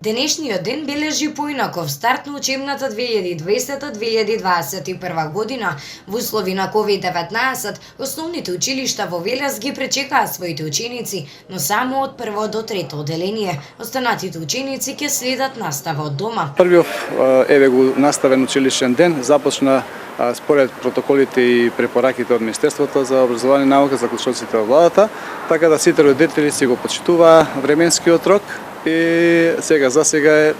Денешниот ден бележи поинаков старт на учебната 2020-2021 година. Во услови на COVID-19, основните училишта во Велес ги пречекаа своите ученици, но само од прво до трето оделение. Останатите ученици ќе следат настава од дома. Првиот еве го наставен училишен ден започна според протоколите и препораките од Министерството за образование и наука, заклучоците од владата, така да сите родители си го почитуваа временскиот рок и за сега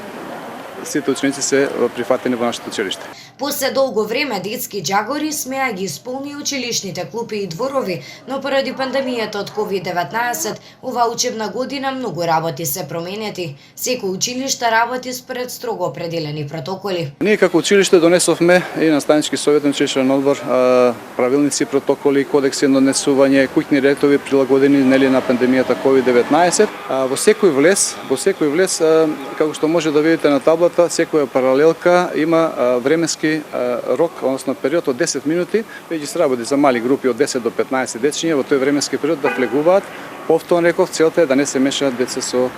сите ученици се прифатени во нашето училиште. После долго време детски џагори смеа ги исполни училишните клупи и дворови, но поради пандемијата од COVID-19, оваа учебна година многу работи се променети. Секој училиште работи според строго определени протоколи. Ние како училиште донесовме и на Наставнички совет на училишен одбор правилници, протоколи, кодекси на однесување, куќни ретови прилагодени на пандемијата COVID-19. Во секој влез, како што може да видите на таблата, секоја паралелка има временски рок, односно период од 10 минути, веќе се работи за мали групи од 10 до 15 дечиња во тој временски период да влегуваат. Повторно реков, целта е да не се мешаат деца со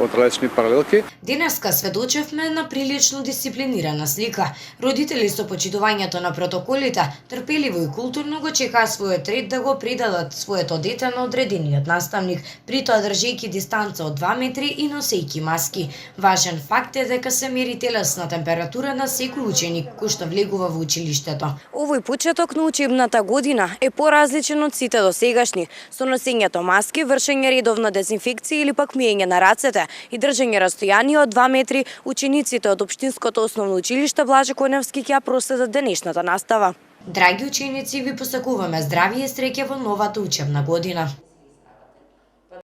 од различни паралелки. Денеска сведочевме на прилично дисциплинирана слика. Родители со почитувањето на протоколите трпеливо и културно го чекаа својот ред да го придадат своето дете на одредениот наставник, при тоа држејќи дистанца од 2 метри и носејќи маски. Важен факт е дека се мери телесна температура на секој ученик кој што влегува во училиштето. Овој почеток на учебната година е поразличен од сите досегашни, со носењето маски, вршење редовна дезинфекција или пак миење на рацете и држење растојание од 2 метри, учениците од Општинското основно училиште Блаже Коневски ќе проследат денешната настава. Драги ученици, ви посакуваме здравје и среќа во новата учебна година.